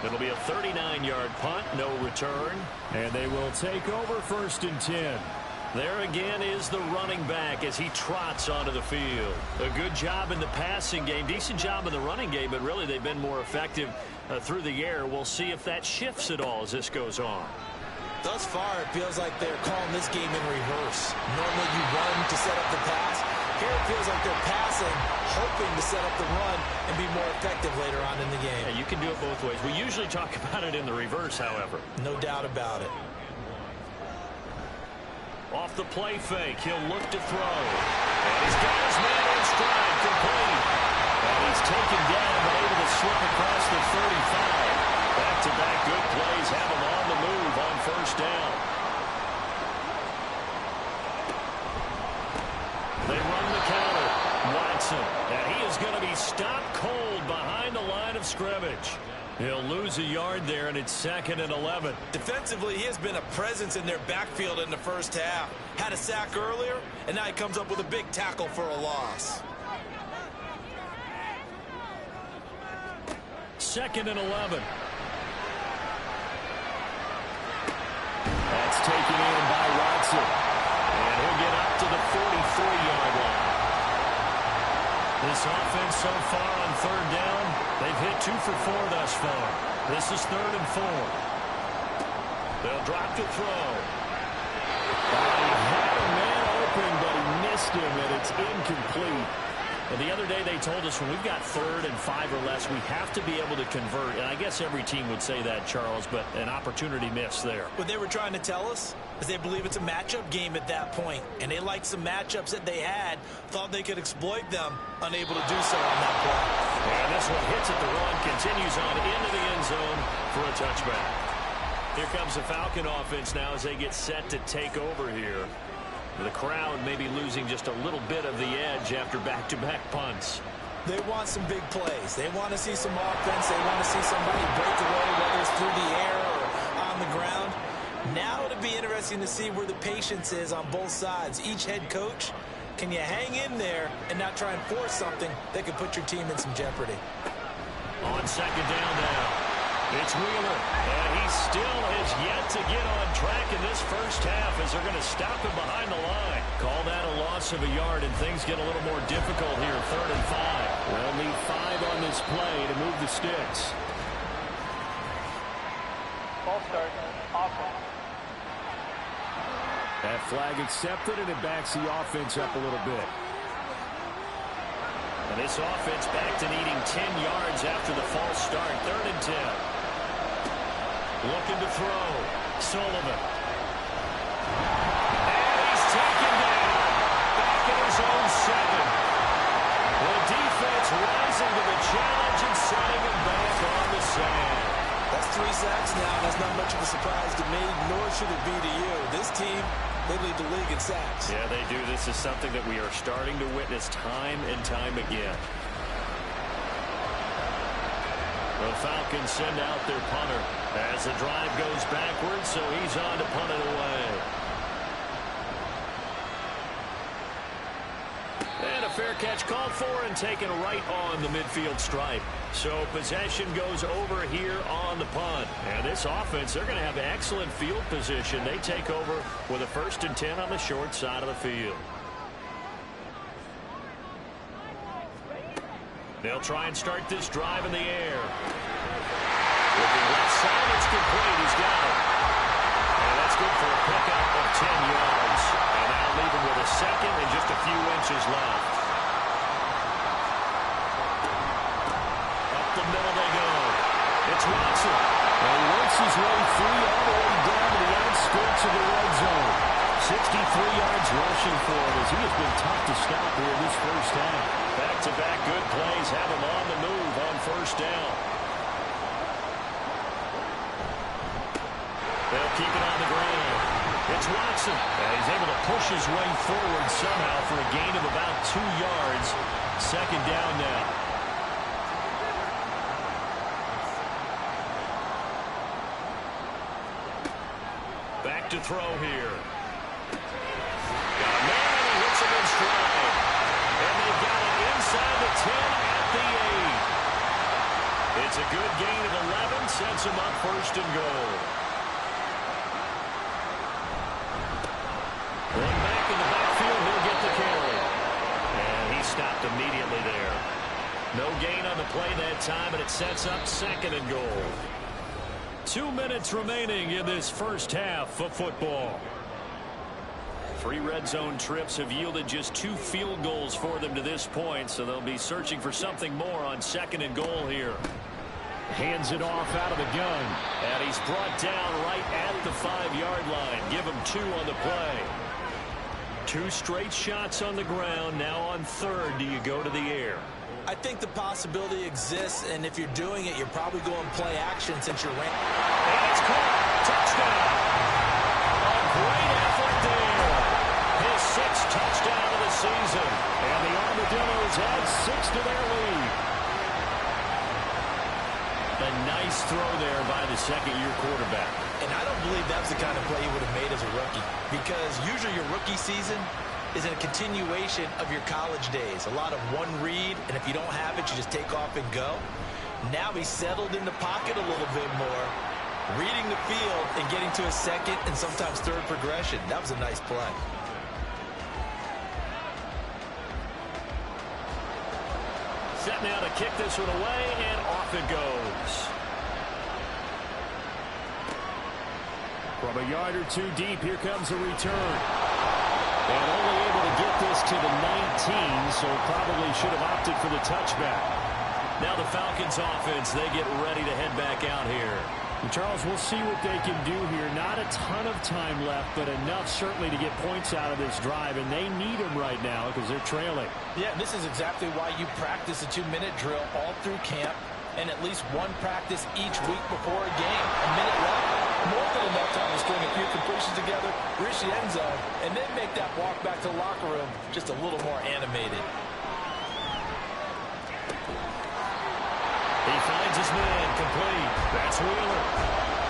It'll be a 39-yard punt, no return. And they will take over 1st and 10. There again is the running back as he trots onto the field. A good job in the passing game, decent job in the running game, but really they've been more effective through the air. We'll see if that shifts at all as this goes on. Thus far, it feels like they're calling this game in reverse. Normally you run to set up the pass. Here it feels like they're passing, hoping to set up the run and be more effective later on in the game. Yeah, you can do it both ways. We usually talk about it in the reverse, however. No doubt about it. Off the play fake, he'll look to throw. And he's got his man in stride, complete. And he's taken down, but able to slip across the 35. Back-to-back good plays have him on the move on 1st down. They run the counter. Watson, and he is going to be stopped cold behind the line of scrimmage. He'll lose a yard there, and it's 2nd and 11. Defensively, he has been a presence in their backfield in the 1st half. Had a sack earlier, and now he comes up with a big tackle for a loss. 2nd and 11. That's taken in by Watson. And he'll get up to the 43-yard line. This offense so far on 3rd down, they've hit 2 for 4 thus far. This is 3rd and 4. They'll drop to throw. He had a man open, but he missed him, and it's incomplete. And the other day they told us when we've got 3rd and 5 or less, we have to be able to convert. And I guess every team would say that, Charles, but an opportunity missed there. What they were trying to tell us is they believe it's a matchup game at that point. And they liked some matchups that they had, thought they could exploit them, unable to do so on that play. And this one hits at the run, continues on into the end zone for a touchback. Here comes the Falcon offense now as they get set to take over here. The crowd may be losing just a little bit of the edge after back-to-back punts. They want some big plays. They want to see some offense. They want to see somebody break away, whether it's through the air or on the ground. Now it'll be interesting to see where the patience is on both sides. Each head coach, can you hang in there and not try and force something that could put your team in some jeopardy? On 2nd down now. It's Wheeler, and he still has yet to get on track in this 1st half as they're going to stop him behind the line. Call that a loss of a yard, and things get a little more difficult here, 3rd and 5. We'll need 5 on this play to move the sticks. Ball start. Offense. That flag accepted, and it backs the offense up a little bit. And this offense back to needing 10 yards after the false start, 3rd and 10. Looking to throw. Sullivan. And he's taken down. Back in his own 7. The defense rising to the challenge and setting him back on the sand. That's 3 sacks now. That's not much of a surprise to me, nor should it be to you. This team, they lead the league in sacks. Yeah, they do. This is something that we are starting to witness time and time again. The Falcons send out their punter as the drive goes backwards, so he's on to punt it away. And a fair catch called for and taken right on the midfield stripe. So possession goes over here on the punt. And this offense, they're going to have excellent field position. They take over with a 1st and 10 on the short side of the field. They'll try and start this drive in the air. Looking left side, it's complete. He's got it. And that's good for a pickup of 10 yards. And that'll leave him with a 2nd and just a few inches left. Up the middle they go. It's Watson. And he works his way free all the way down to the outskirts of the red zone. 63 yards rushing for him as he has been tough to stop here this 1st half. Back-to-back good plays have him on the move on 1st down. They'll keep it on the ground. It's Watson. And he's able to push his way forward somehow for a gain of about 2 yards. 2nd down now. Back to throw here. Got a man, and he hits him in stride. And they've got it inside the 10 at the 8. It's a good gain of 11, sets sets him up first and goal. One back in the backfield, he'll get the carry. And he stopped immediately there. No gain on the play that time, and it sets up second and goal. 2 minutes remaining in this first half of football. 3 red zone trips have yielded just 2 field goals for them to this point, so they'll be searching for something more on second and goal here. Hands it off out of the gun, and he's brought down right at the 5-yard line. Give him 2 on the play. 2 straight shots on the ground. Now on third, do you go to the air? I think the possibility exists, and if you're doing it, you're probably going play action since you're ranked. And it's caught. Touchdown. A great effort there. His 6th touchdown of the season. And the Armadillos add 6 to their lead. A nice throw there by the second-year quarterback. And I don't believe that's the kind of play he would have made as a rookie, because usually your rookie season is a continuation of your college days. A lot of one read, and if you don't have it, you just take off and go. Now he's settled in the pocket a little bit more, reading the field and getting to a second and sometimes third progression. That was a nice play. Set now to kick this one away, and off it goes. From a yard or 2 deep, here comes a return. And only able to get this to the 19, so probably should have opted for the touchback. Now the Falcons offense, they get ready to head back out here. And Charles, we'll see what they can do here. Not a ton of time left, but enough certainly to get points out of this drive, and they need them right now because they're trailing. Yeah, this is exactly why you practice a 2-minute drill all through camp and at least 1 practice each week before a game. A minute left, more than enough time to string a few completions together, reach the end zone, and then make that walk back to the locker room just a little more animated. He finds his man complete. That's Wheeler.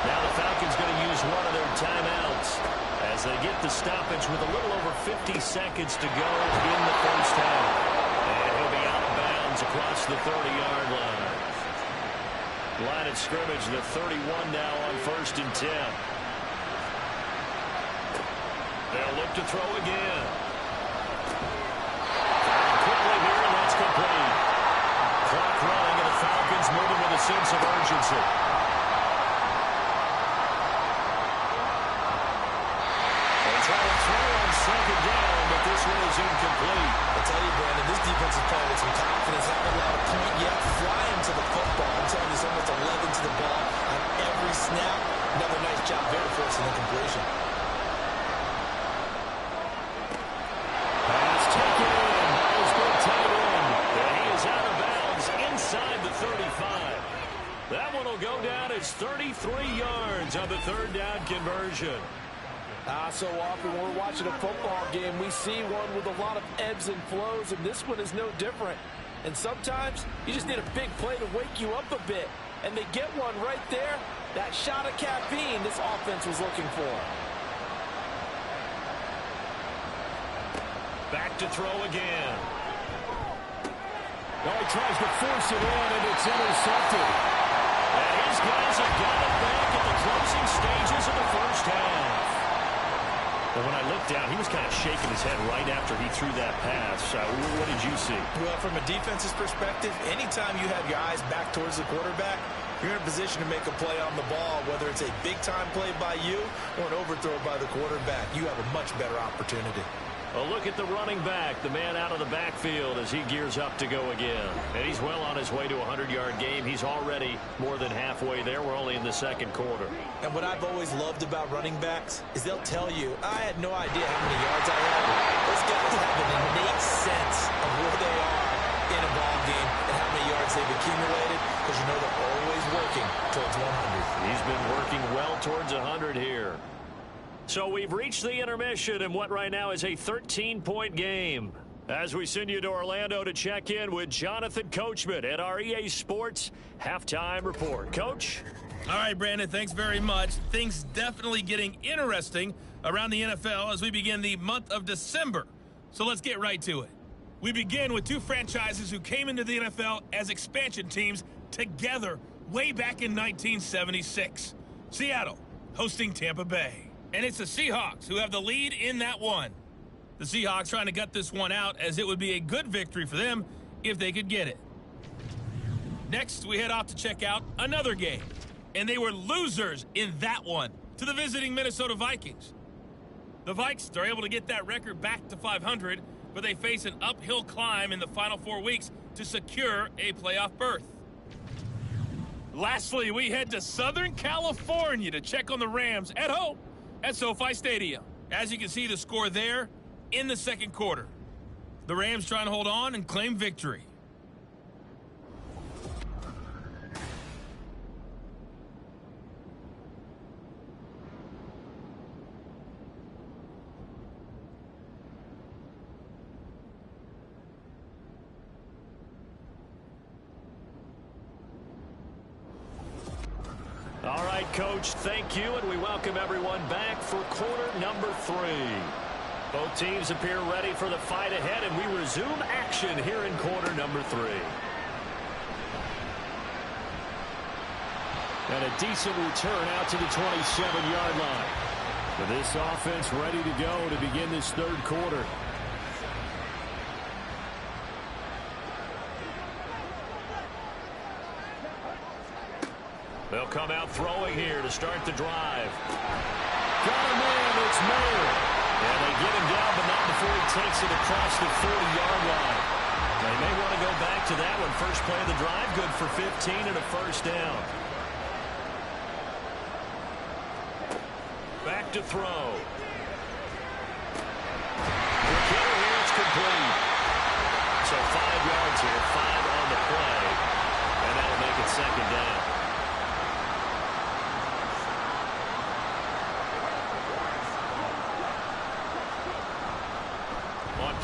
Now the Falcons going to use one of their timeouts as they get the stoppage with a little over 50 seconds to go in the first half. And he'll be out of bounds across the 30-yard line. Line of scrimmage, the 31 now on 1st and 10. They'll look to throw again. Quickly here, and that's complete. Clock running, and the Falcons moving with a sense of urgency. They try to throw on 2nd down, but this one is incomplete. I tell you, Brandon, this defense is playing with some confidence. Haven't allowed a point yet. Flying to the football. I'm telling you, it's almost 11 to the ball on every snap. Another nice job there forcing the completion. Pass taken in. That was good tight end. And he is out of bounds inside the 35. That one will go down as 33 yards on the 3rd down conversion. So often when we're watching a football game, we see one with a lot of ebbs and flows, and this one is no different. And sometimes you just need a big play to wake you up a bit. And they get one right there. That shot of caffeine this offense was looking for. Back to throw again. Oh, he tries to force it in, and it's intercepted. And his guys have got it back at the closing stages of the first half. Well, when I looked down, he was kind of shaking his head right after he threw that pass. What did you see? Well, from a defense's perspective, anytime you have your eyes back towards the quarterback, you're in a position to make a play on the ball, whether it's a big-time play by you or an overthrow by the quarterback. You have a much better opportunity. A look at the running back, the man out of the backfield as he gears up to go again. And he's well on his way to a 100-yard game. He's already more than halfway there. We're only in the 2nd quarter. And what I've always loved about running backs is they'll tell you, I had no idea how many yards I had. Those guys have an innate sense of where they are in a ball game and how many yards they've accumulated, because you know they're always working towards 100. He's been working well towards 100 here. So we've reached the intermission in what right now is a 13-point game. As we send you to Orlando to check in with Jonathan Coachman at our EA Sports Halftime Report. Coach? All right, Brandon, thanks very much. Things definitely getting interesting around the NFL as we begin the month of December. So let's get right to it. We begin with 2 franchises who came into the NFL as expansion teams together way back in 1976. Seattle hosting Tampa Bay. And it's the Seahawks who have the lead in that one. The Seahawks trying to gut this one out, as it would be a good victory for them if they could get it. Next, we head off to check out another game. And they were losers in that one to the visiting Minnesota Vikings. The Vikes are able to get that record back to 500, but they face an uphill climb in the final 4 weeks to secure a playoff berth. Lastly, we head to Southern California to check on the Rams at home at SoFi Stadium. As you can see, the score there in the second quarter. The Rams trying to hold on and claim victory. All right, Coach, thank you, and we welcome everyone back for quarter number 3. Both teams appear ready for the fight ahead, and we resume action here in quarter number 3. And a decent return out to the 27-yard line. With this offense ready to go to begin this third quarter. They'll come out throwing here to start the drive. Got a man, it's Mayer. And they get him down, but not before he takes it across the 40-yard line. They may want to go back to that one. First play of the drive, good for 15 and a first down. Back to throw. The killer here, it's complete. So 5 yards here, 5 on the play. And that'll make it second down.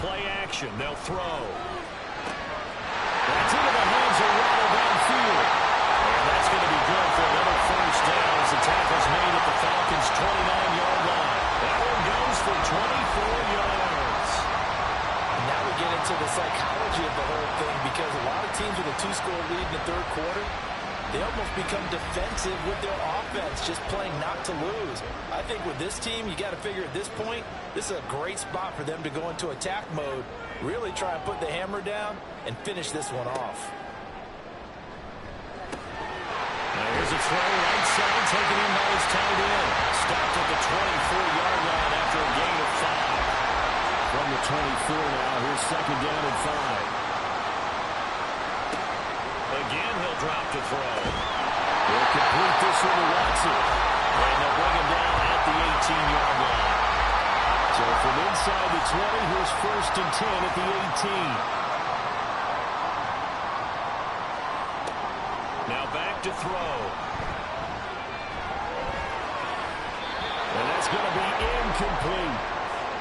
Play action. They'll throw. That's into the hands of Waddle downfield. And that's going to be good for another first down as the tackle's made at the Falcons' 29-yard line. That one goes for 24 yards. And now we get into the psychology of the whole thing, because a lot of teams with a 2-score lead in the third quarter, they almost become defensive with their offense, just playing not to lose. I think with this team, you got to figure at this point, this is a great spot for them to go into attack mode, really try and put the hammer down and finish this one off. Now here's a throw right side, taken in by his tight end. Stopped at the 24-yard line after a gain of 5. From the 24 now, here's second down and 5. Again, he'll drop to throw. He'll complete this one to Watson. And they'll bring him down at the 18-yard line. So from inside the 20, here's first and 10 at the 18. Now back to throw. And that's going to be incomplete.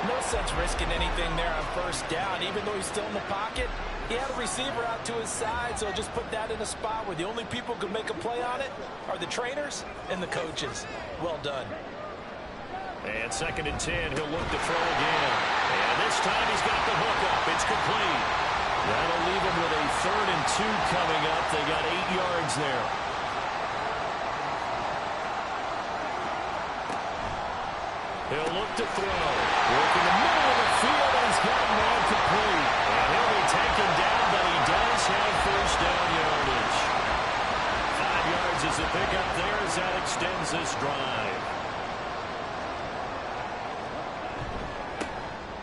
No sense risking anything there on first down. Even though he's still in the pocket, he had a receiver out to his side, so just put that in a spot where the only people who can make a play on it are the trainers and the coaches. Well done. And second and 10, he'll look to throw again. And this time he's got the hook up. It's complete. That'll leave him with a 3rd and 2 coming up. They got 8 yards there. He'll look to throw. Work in the middle of the field, and he's got a man complete. And he'll be taken down, but he does have first down yardage. 5 yards is the pickup there as that extends this drive.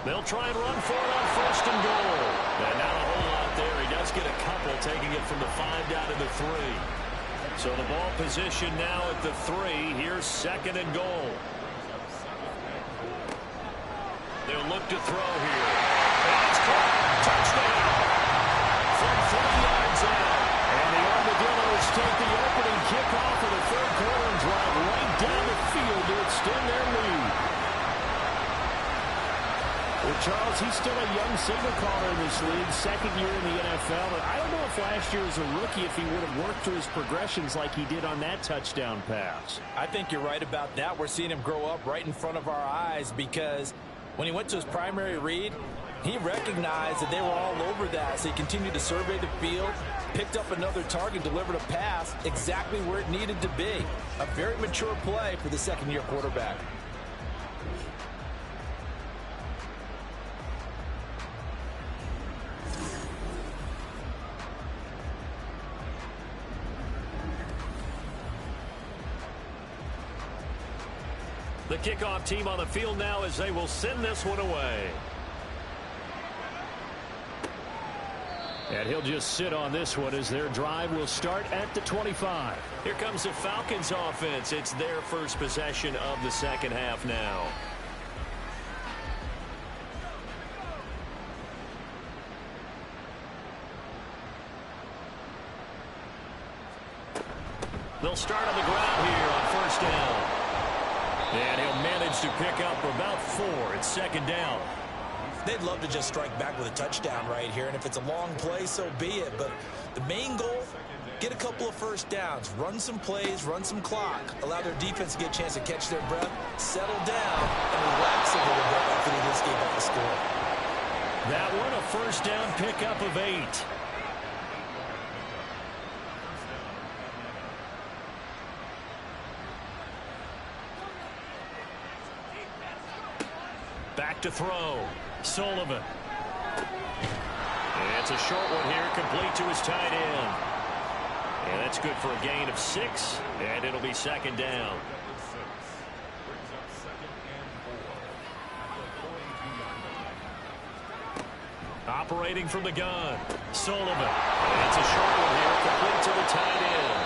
They'll try and run for it on first and goal. And not a whole lot there. He does get a couple, taking it from the 5 down to the 3. So the ball position now at the 3. Here's second and goal. They'll look to throw here. And it's caught. Touchdown. From 3 yards out. And the Armadillos take the opening kickoff of the third quarter and drive right down the field to extend their lead. Well, Charles, he's still a young signal caller in this league, second year in the NFL. And I don't know if last year as a rookie, if he would have worked through his progressions like he did on that touchdown pass. I think you're right about that. We're seeing him grow up right in front of our eyes, because when he went to his primary read, he recognized that they were all over that. So he continued to survey the field, Picked up another target, delivered a pass exactly where it needed to be. A very mature play for the second-year quarterback. The kickoff team on the field now as they will send this one away. And he'll just sit on this one as their drive will start at the 25. Here comes the Falcons offense. It's their first possession of the second half now. They'll start on the ground here on first down. And he'll manage to pick up about 4. It's second down. They'd love to just strike back with a touchdown right here, and if it's a long play, so be it. But the main goal, get a couple of first downs, run some plays, run some clock, allow their defense to get a chance to catch their breath, settle down, and relax a little bit after they just gave up a score. That one, a first down pickup of 8. Back to throw. Sullivan. And it's a short one here, complete to his tight end. And that's good for a gain of 6, and it'll be second down. Operating from the gun. Sullivan. And it's a short one here, complete to the tight end.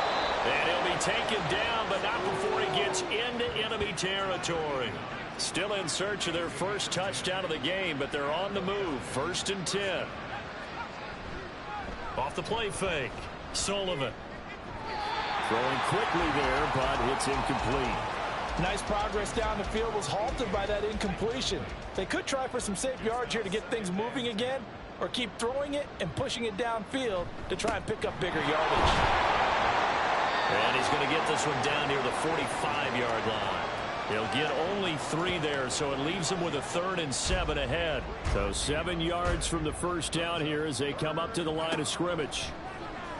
And he'll be taken down, but not before he gets into enemy territory. Still in search of their first touchdown of the game, but they're on the move. 1st and 10. Off the play fake. Sullivan. Throwing quickly there, but it's incomplete. Nice progress down the field, was halted by that incompletion. They could try for some safe yards here to get things moving again, or keep throwing it and pushing it downfield to try and pick up bigger yardage. And he's going to get this one down near the 45-yard line. He'll get only 3 there, so it leaves him with a 3rd and 7 ahead. So 7 yards from the first down here as they come up to the line of scrimmage.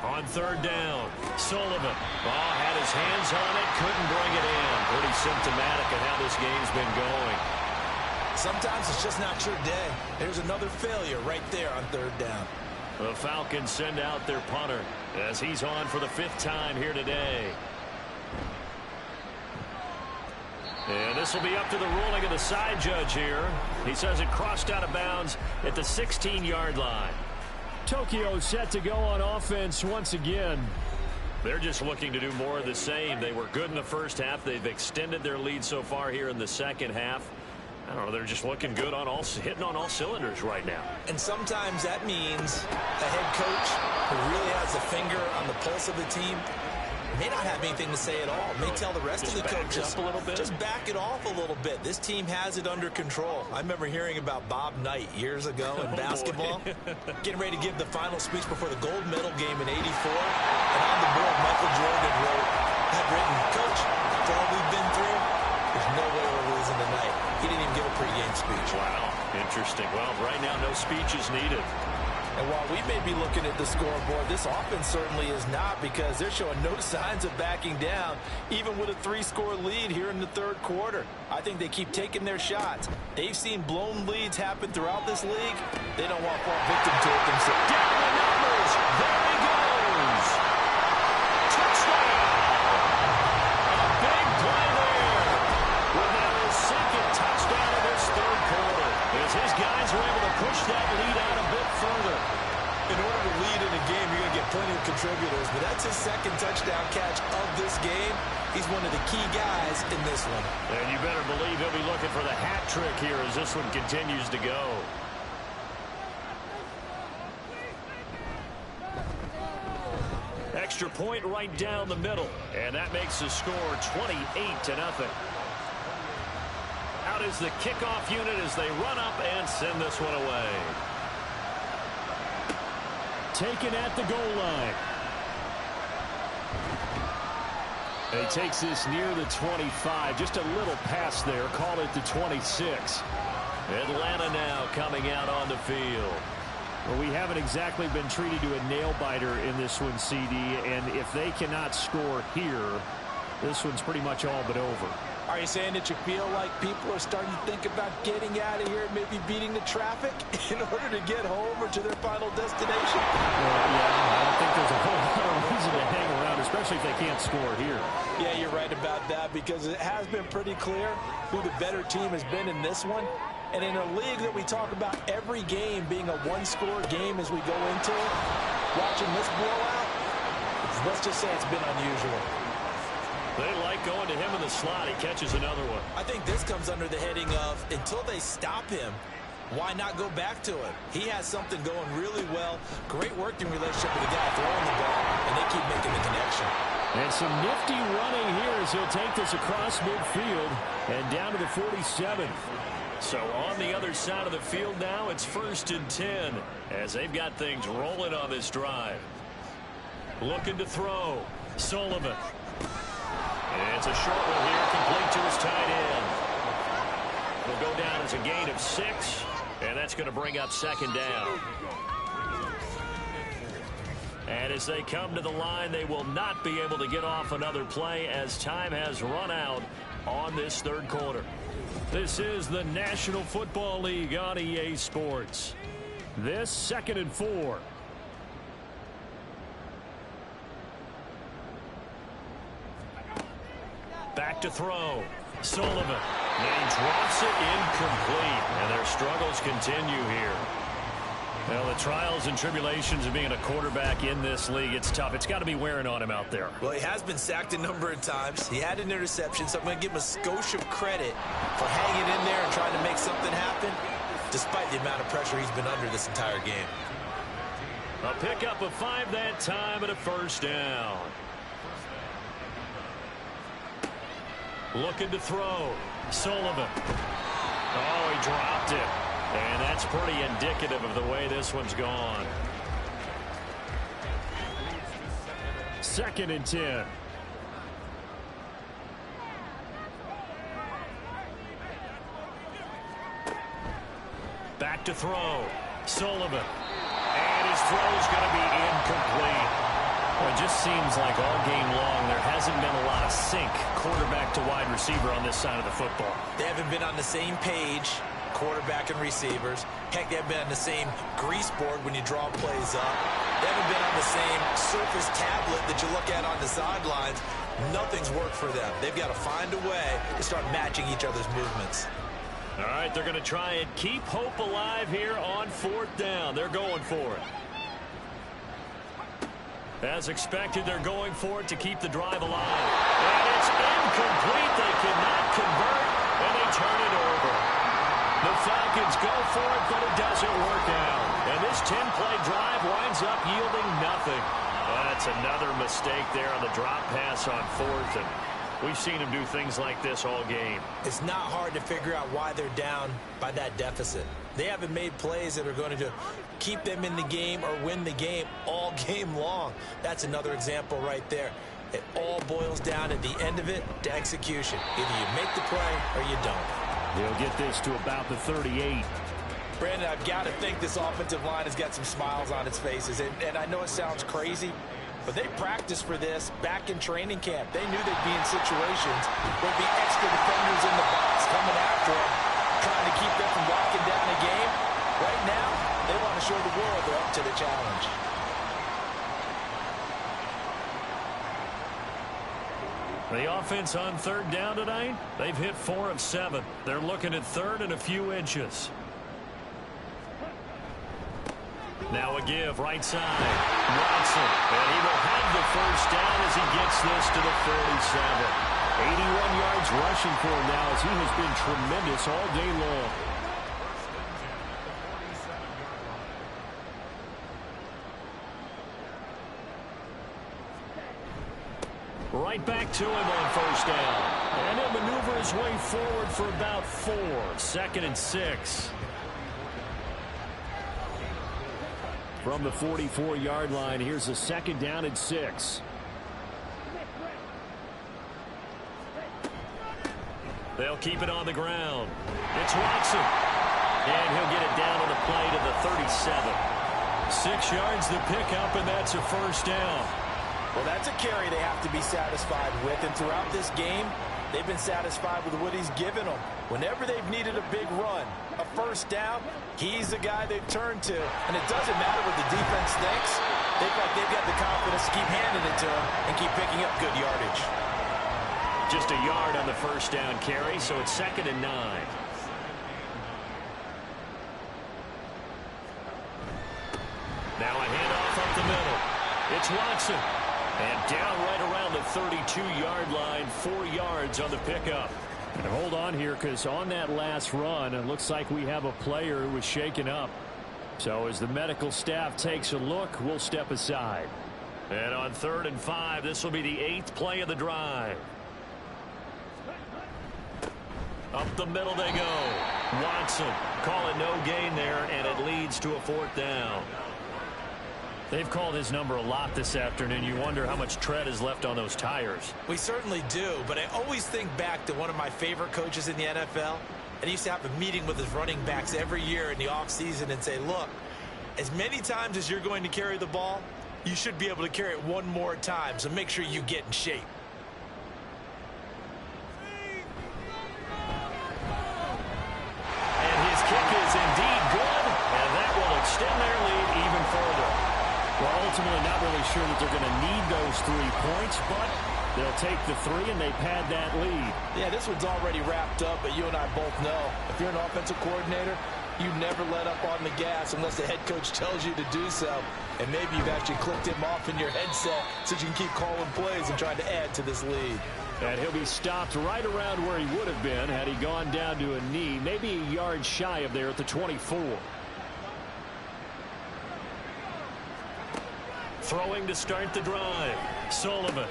On 3rd down, Sullivan. Had his hands on it, couldn't bring it in. Pretty symptomatic of how this game's been going. Sometimes it's just not your day. There's another failure right there on 3rd down. The Falcons send out their punter as he's on for the 5th time here today. And this will be up to the ruling of the side judge here. He says it crossed out of bounds at the 16-yard line. Tokyo set to go on offense once again. They're just looking to do more of the same. They were good in the first half. They've extended their lead so far here in the second half. I don't know, they're just looking good on hitting on all cylinders right now. And sometimes that means a head coach who really has a finger on the pulse of the team may not have anything to say at all. May tell the rest of the coaches, a little bit. Just back it off a little bit. This team has it under control. I remember hearing about Bob Knight years ago in basketball. Getting ready to give the final speech before the gold medal game in '84. And on the board, Michael Jordan had written, "Coach, for all we've been through, there's no way we're losing tonight." He didn't even give a pregame speech. Wow, interesting. Well, right now, no speech is needed. And while we may be looking at the scoreboard, this offense certainly is not, because they're showing no signs of backing down, even with a 3-score lead here in the 3rd quarter. I think they keep taking their shots. They've seen blown leads happen throughout this league. They don't want to fall victim to it themselves. Down the numbers. There he goes. Touchdown. A big play there. With now his 2nd touchdown of this 3rd quarter. As his guys were able to push that lead out a bit further. In order to lead in a game, you're going to get plenty of contributors, but that's his 2nd touchdown catch of this game. He's one of the key guys in this one. And you better believe he'll be looking for the hat trick here as this one continues to go. Extra point right down the middle, and that makes the score 28-0. Out is the kickoff unit as they run up and send this one away. Taken at the goal line. He takes this near the 25. Just a little pass there. Call it the 26. Atlanta now coming out on the field. Well, we haven't exactly been treated to a nail-biter in this one, CD, and if they cannot score here, this one's pretty much all but over. Are you saying that you feel like people are starting to think about getting out of here and maybe beating the traffic in order to get home or to their final destination? Well, yeah, I don't think there's a whole lot of reason to hang around, especially if they can't score here. Yeah, you're right about that, because it has been pretty clear who the better team has been in this one. And in a league that we talk about every game being a one-score game as we go into it, watching this blowout, let's just say it's been unusual. They like going to him in the slot. He catches another one. I think this comes under the heading of, until they stop him, why not go back to it? He has something going really well. Great working relationship with the guy throwing the ball, and they keep making the connection. And some nifty running here as he'll take this across midfield and down to the 47. So on the other side of the field now, it's 1st and 10 as they've got things rolling on this drive. Looking to throw. Sullivan. And it's a short one here, complete to his tight end. Will go down as a gain of 6, and that's going to bring up 2nd down. And as they come to the line, they will not be able to get off another play as time has run out on this 3rd quarter. This is the National Football League on EA Sports. This 2nd and 4. Back to throw. Sullivan. And he drops it incomplete. And their struggles continue here. Well, the trials and tribulations of being a quarterback in this league, it's tough. It's got to be wearing on him out there. Well, he has been sacked a number of times. He had an interception, so I'm going to give him a skosh of credit for hanging in there and trying to make something happen, despite the amount of pressure he's been under this entire game. A pickup of 5 that time and a 1st down. Looking to throw. Sullivan. Oh, he dropped it. And that's pretty indicative of the way this one's gone. 2nd and 10. Back to throw. Sullivan. And his throw's going to be incomplete. Well, it just seems like all game long there hasn't been a lot of sync quarterback to wide receiver on this side of the football. They haven't been on the same page, quarterback and receivers. Heck, they haven't been on the same grease board when you draw plays up. They haven't been on the same surface tablet that you look at on the sidelines. Nothing's worked for them. They've got to find a way to start matching each other's movements. All right, they're going to try and keep hope alive here on 4th down. They're going for it. As expected, they're going for it to keep the drive alive. And it's incomplete. They cannot convert, and they turn it over. The Falcons go for it, but it doesn't work out. And this 10-play drive winds up yielding nothing. That's another mistake there on the drop pass on 4th, and we've seen him do things like this all game. It's not hard to figure out why they're down by that deficit. They haven't made plays that are going to keep them in the game or win the game all game long. That's another example right there. It all boils down at the end of it to execution. Either you make the play or you don't. They'll get this to about the 38. Brandon, I've got to think this offensive line has got some smiles on its faces. And I know it sounds crazy, but they practiced for this back in training camp. They knew they'd be in situations where there'd be extra defenders in the box coming after them, trying to keep them from locking down a game. Right now, they want to show the world they're up to the challenge. The offense on 3rd down tonight, they've hit 4 of 7. They're looking at 3rd and a few inches. Now a give, right side. Watson, and he will have the 1st down as he gets this to the 47. 81 yards rushing for him now as he has been tremendous all day long. Right back to him on 1st down. And he'll maneuver his way forward for about 4. 2nd and 6. From the 44-yard line, here's a 2nd down and 6. They'll keep it on the ground. It's Watson. And he'll get it down on the play to the 37. 6 yards the pickup, and that's a first down. Well, that's a carry they have to be satisfied with, and throughout this game, they've been satisfied with what he's given them. Whenever they've needed a big run, a first down, he's the guy they've turned to. And it doesn't matter what the defense thinks. They feel like they've got the confidence to keep handing it to him and keep picking up good yardage. Just a yard on the first down carry, so it's 2nd and 9. Now a handoff up the middle. It's Watson. And down right around the 32-yard line, 4 yards on the pickup. And hold on here, because on that last run, it looks like we have a player who was shaken up. So as the medical staff takes a look, we'll step aside. And on 3rd and 5, this will be the 8th play of the drive. Up the middle they go. Watson, call it no gain there, and it leads to a 4th down. They've called his number a lot this afternoon. You wonder how much tread is left on those tires. We certainly do, but I always think back to one of my favorite coaches in the NFL. And he used to have a meeting with his running backs every year in the offseason and say, look, as many times as you're going to carry the ball, you should be able to carry it one more time, so make sure you get in shape. And his kick is indeed good, and that will extend their lead even further. Well, ultimately not really sure that they're going to need those 3 points, but they'll take the 3 and they pad that lead. Yeah, this one's already wrapped up, but you and I both know if you're an offensive coordinator, you never let up on the gas unless the head coach tells you to do so. And maybe you've actually clicked him off in your headset so you can keep calling plays and trying to add to this lead. And he'll be stopped right around where he would have been had he gone down to a knee, maybe a yard shy of there at the 24. Throwing to start the drive. Sullivan.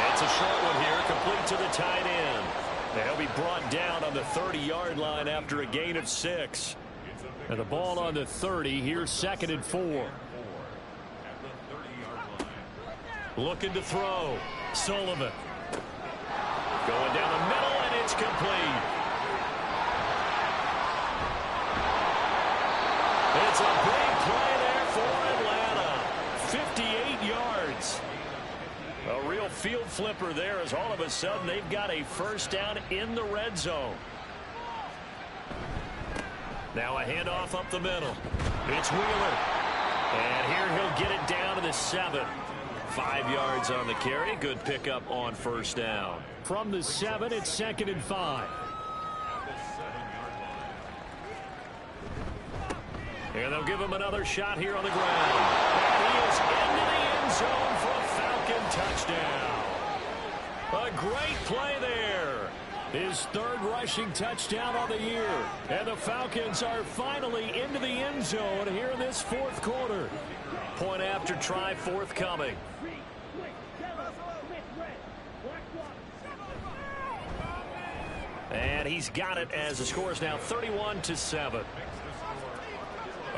It's a short one here, complete to the tight end. They'll be brought down on the 30-yard line after a gain of 6. And the ball on the 30. Here's 2nd and 4. Looking to throw. Sullivan. Going down the middle, and it's complete. It's a big play there for Atlanta. 58 yards. A real field flipper there as all of a sudden they've got a first down in the red zone. Now a handoff up the middle. It's Wheeler. And here he'll get it down to the 7. 5 yards on the carry. Good pickup on first down. From the 7, it's 2nd and 5. And they'll give him another shot here on the ground. And he is into the end zone for a Falcon touchdown. A great play there. His 3rd rushing touchdown on the year. And the Falcons are finally into the end zone here in this 4th quarter. Point after try forthcoming. And he's got it as the score is now 31-7.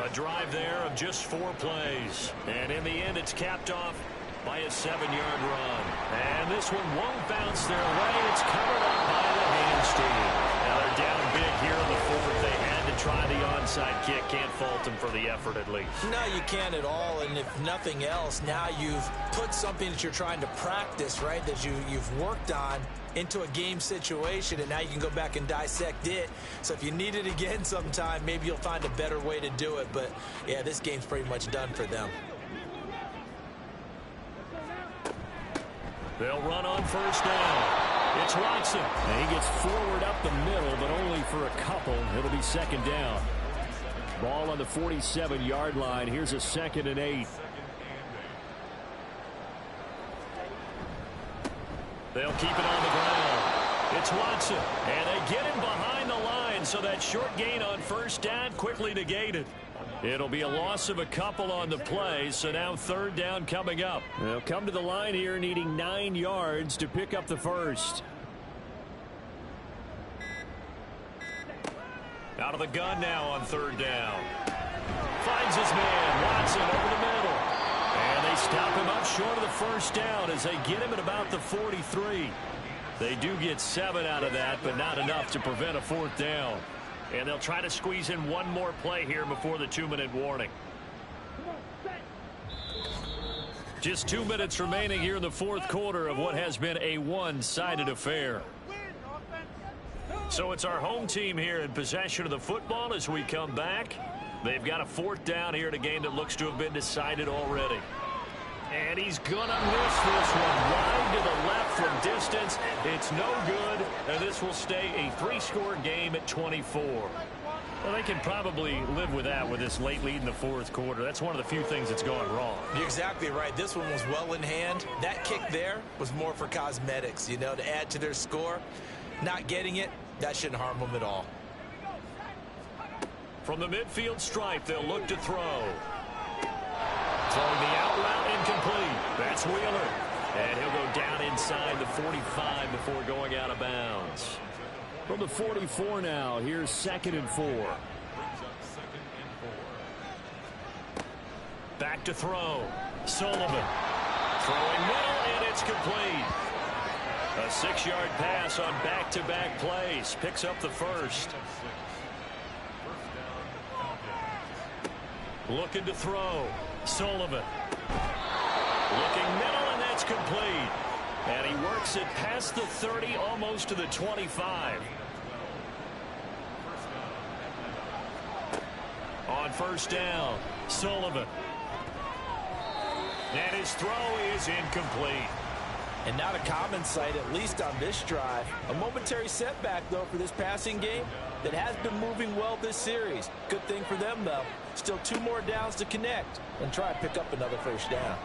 A drive there of just 4 plays. And in the end, it's capped off by a 7-yard run. And this one won't bounce their way. It's covered up by the hamstring. Now they're down big here in the 4th. They had to try the onside kick. Can't fault them for the effort at least. No, you can't at all. And if nothing else, now you've put something that you're trying to practice, right, that you've worked on into a game situation, and now you can go back and dissect it. So if you need it again sometime, maybe you'll find a better way to do it. But, yeah, this game's pretty much done for them. They'll run on first down. It's Watson. And he gets forward up the middle, but only for a couple. It'll be 2nd down. Ball on the 47-yard line. Here's a 2nd and 8. They'll keep it on the ground. It's Watson. And they get him behind the line, so that short gain on first down quickly negated. It'll be a loss of a couple on the play, so now 3rd down coming up. They'll come to the line here needing 9 yards to pick up the first. Out of the gun now on 3rd down. Finds his man. Watson over the middle. And they stop him up short of the first down as they get him at about the 43. They do get 7 out of that, but not enough to prevent a 4th down. And they'll try to squeeze in one more play here before the 2-minute warning. Just 2 minutes remaining here in the fourth quarter of what has been a one-sided affair. So it's our home team here in possession of the football as we come back. They've got a fourth down here in a game that looks to have been decided already. And he's going to miss this one. Wide to the left from distance. It's no good, and this will stay a 3-score game at 24. Well, they can probably live with that with this late lead in the fourth quarter. That's one of the few things that's gone wrong. You're exactly right. This one was well in hand. That kick there was more for cosmetics, you know, to add to their score. Not getting it, that shouldn't harm them at all. From the midfield stripe, they'll look to throw. Throwing the out route incomplete. That's Wheeler. And he'll go down inside the 45 before going out of bounds. From the 44 now, here's 2nd and 4. Back to throw. Sullivan. Throwing middle, and it's complete. A 6-yard pass on back-to-back plays. Picks up the first. Looking to throw. Sullivan. Looking middle, and that's complete. And he works it past the 30, almost to the 25. On first down, Sullivan. And his throw is incomplete. And not a common sight, at least on this drive. A momentary setback, though, for this passing game that has been moving well this series. Good thing for them, though. Still 2 more downs to connect and try and pick up another first down.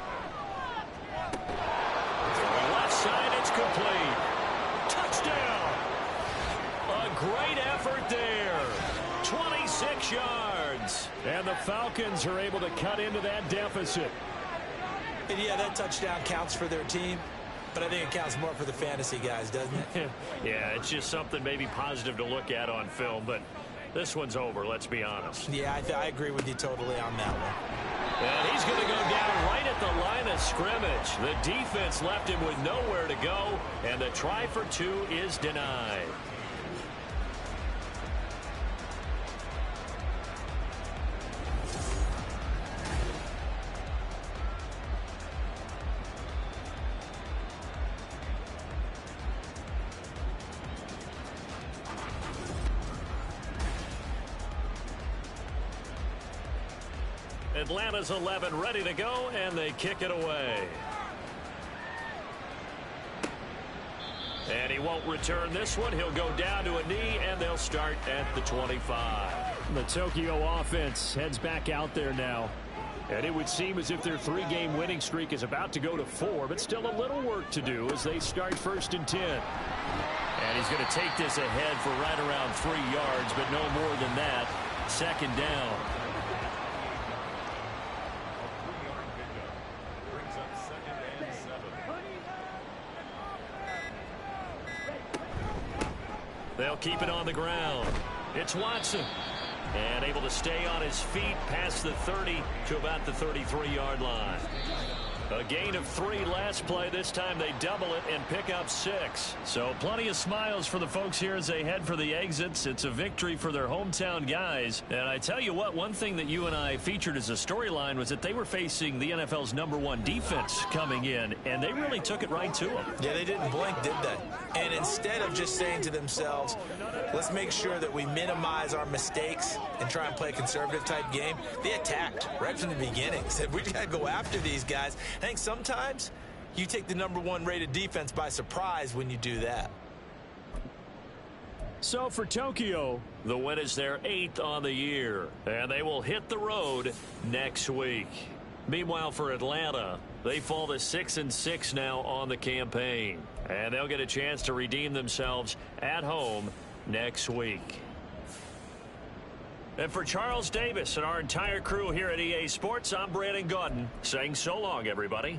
Left side, it's complete. Touchdown. A great effort there. 26 yards. And the Falcons are able to cut into that deficit. And yeah, that touchdown counts for their team. But I think it counts more for the fantasy guys, doesn't it? Yeah, it's just something maybe positive to look at on film, but this one's over, let's be honest. Yeah, I agree with you totally on that one. And he's going to go down right at the line of scrimmage. The defense left him with nowhere to go, and the try for 2 is denied. Atlanta's 11 ready to go, and they kick it away. And he won't return this one. He'll go down to a knee, and they'll start at the 25. The Tokyo offense heads back out there now. And it would seem as if their 3-game winning streak is about to go to 4, but still a little work to do as they start 1st and 10. And he's going to take this ahead for right around 3 yards, but no more than that. 2nd down. They'll keep it on the ground. It's Watson. And able to stay on his feet past the 30 to about the 33-yard line. A gain of 3 last play. This time they double it and pick up 6. So plenty of smiles for the folks here as they head for the exits. It's a victory for their hometown guys. And I tell you what, one thing that you and I featured as a storyline was that they were facing the NFL's #1 defense coming in, and they really took it right to them. Yeah, they didn't blink, did they? And instead of just saying to themselves, let's make sure that we minimize our mistakes and try and play a conservative type game, they attacked right from the beginning. Said, we got to go after these guys. I think sometimes you take the #1 rated defense by surprise when you do that. So for Tokyo, the win is their 8th on the year, and they will hit the road next week. Meanwhile, for Atlanta, they fall to 6-6 now on the campaign, and they'll get a chance to redeem themselves at home next week. And for Charles Davis and our entire crew here at EA Sports, I'm Brandon Gaudin saying so long, everybody.